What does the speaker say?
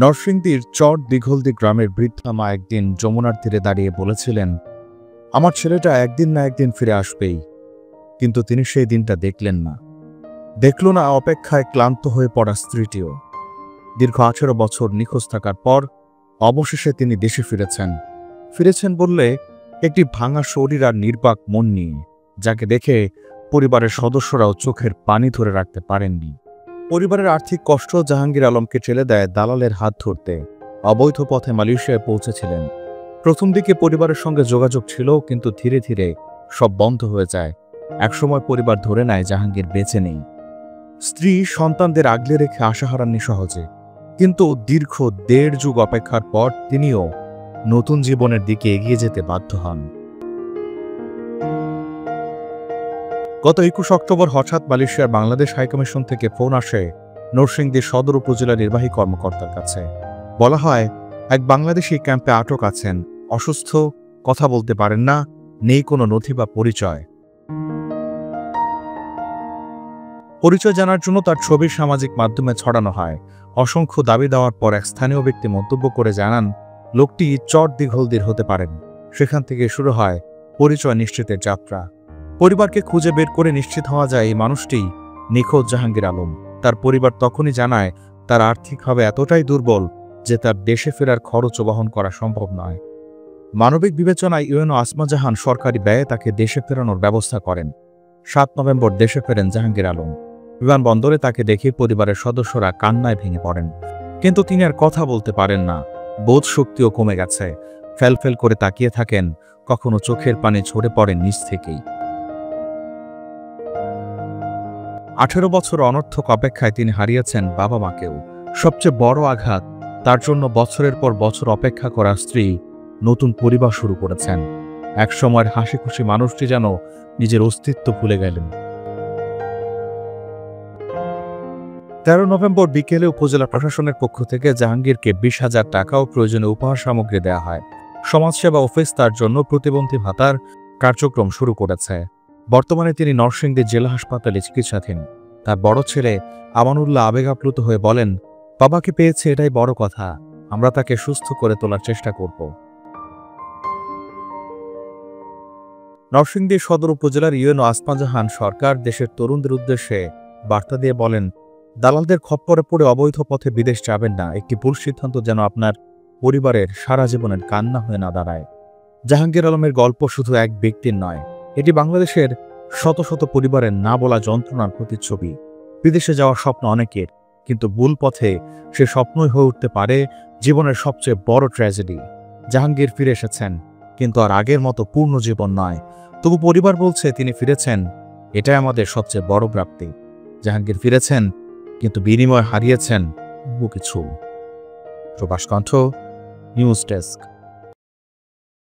নরসিংদীর চর দিঘলদি গ্রামের বৃদ্ধা মা একদিন যমুনার তীরে দাঁড়িয়ে বলেছিলেন, আমার ছেলেটা একদিন না একদিন ফিরে আসবেই। কিন্তু তিনি সেই দিনটা দেখলেন না। দেখল না অপেক্ষায় ক্লান্ত হয়ে পড়া স্ত্রীটিও। দীর্ঘ 18 বছর নিখোঁজ থাকার পর অবশেষে তিনি দেশে ফিরেছেন বললে একটি ভাঙা শরীর আর নির্বাক মন নিয়ে, যাকে দেখে পরিবারের সদস্যরাও চোখের পানি ধরে রাখতে পারেননি। পরিবারের আর্থিক কষ্ট জাহাঙ্গীর আলমকে ঠেলে দেয় দালালের হাত ধরতে। অবৈধ পথে মালয়েশিয়ায় পৌঁছেছিলেন। প্রথম দিকে পরিবারের সঙ্গে যোগাযোগ ছিল, কিন্তু ধীরে ধীরে সব বন্ধ হয়ে যায়। একসময় পরিবার ধরে নেয় জাহাঙ্গীর বেঁচে নেই। স্ত্রী সন্তানদের আগলে রেখে আশা হারাননি সহজে। কিন্তু দীর্ঘ 1.5 যুগ অপেক্ষার পর তিনিও নতুন জীবনের দিকে এগিয়ে যেতে বাধ্য হন। গত 21 অক্টোবর হঠাৎ মালয়েশিয়ার বাংলাদেশ হাইকমিশন থেকে ফোন আসে নরসিংদী সদর উপজেলা নির্বাহী কর্মকর্তার কাছে। বলা হয়, এক বাংলাদেশি ক্যাম্পে আটক আছেন, অসুস্থ, কথা বলতে পারেন না, নেই কোনো নথি বা পরিচয়। পরিচয় জানার জন্য তার ছবি সামাজিক মাধ্যমে ছড়ানো হয়। অসংখ্য দাবি দেওয়ার পর এক স্থানীয় ব্যক্তি মন্তব্য করে জানান, লোকটি চর দিঘলদির হতে পারেন। সেখান থেকে শুরু হয় পরিচয় নিশ্চিতের যাত্রা। পরিবারকে খুঁজে বের করে নিশ্চিত হওয়া যায় এই মানুষটি নিখোঁজ জাহাঙ্গীর আলম। তার পরিবার তখনই জানায় তার আর্থিকভাবে এতটাই দুর্বল যে তার দেশে ফেরার খরচও বহন করা সম্ভব নয়। মানবিক বিবেচনায় ইউএনও আসমা জাহান সরকারি ব্যয়ে তাকে দেশে ফেরানোর ব্যবস্থা করেন। 7 নভেম্বর দেশে ফেরেন জাহাঙ্গীর আলম। বিমানবন্দরে তাকে দেখে পরিবারের সদস্যরা কান্নায় ভেঙে পড়েন। কিন্তু তিনি আর কথা বলতে পারেন না। বোধ শক্তিও কমে গেছে। ফেলফেল করে তাকিয়ে থাকেন, কখনো চোখের পানি ঝরে পড়ে নিচ থেকেই। 18 বছর অনর্থক অপেক্ষায় তিনি হারিয়েছেন বাবা মাকেও। সবচেয়ে বড় আঘাত, তার জন্য বছরের পর বছর অপেক্ষা করা স্ত্রী নতুন পরিবার শুরু করেছেন। এক সময়ের হাসি খুশি মানুষটি যেন নিজের অস্তিত্ব ভুলে গেলেন। 13 নভেম্বর বিকেলে উপজেলা প্রশাসনের পক্ষ থেকে জাহাঙ্গীরকে 20,000 টাকা ও প্রয়োজনীয় উপহার সামগ্রী দেওয়া হয়। সমাজসেবা অফিস তার জন্য প্রতিবন্ধী ভাতার কার্যক্রম শুরু করেছে। বর্তমানে তিনি নরসিংদী জেলা হাসপাতালে চিকিৎসাধীন। তার বড় ছেলে আমানুল্লাহ আবেগাপ্লুত হয়ে বলেন, বাবাকে পেয়েছে এটাই বড় কথা, আমরা তাকে সুস্থ করে তোলার চেষ্টা করব। নরসিংদী সদর উপজেলার ইউএনও আসমা জাহান সরকার দেশের তরুণদের উদ্দেশ্যে বার্তা দিয়ে বলেন, দালালদের খপ্পরে পড়ে অবৈধ পথে বিদেশ যাবেন না। একটি ভুল সিদ্ধান্ত যেন আপনার পরিবারের সারা জীবনের কান্না হয়ে না দাঁড়ায়। জাহাঙ্গীর আলমের গল্প শুধু এক ব্যক্তির নয়, এটি বাংলাদেশের শত শত পরিবারের না বলা যন্ত্রণার প্রতিচ্ছবি। বিদেশে যাওয়ার স্বপ্ন অনেকের, কিন্তু ভুল পথে সে স্বপ্নই হয়ে উঠতে পারে জীবনের সবচেয়ে বড় ট্র্যাজেডি। জাহাঙ্গীর ফিরে এসেছেন, কিন্তু আর আগের মতো পূর্ণ জীবন নয়। তবু পরিবার বলছে তিনি ফিরেছেন, এটাই আমাদের সবচেয়ে বড় প্রাপ্তি। জাহাঙ্গীর ফিরেছেন, কিন্তু বিনিময় হারিয়েছেন বহু কিছু। প্রবাস কণ্ঠ, নিউজ ডেস্ক।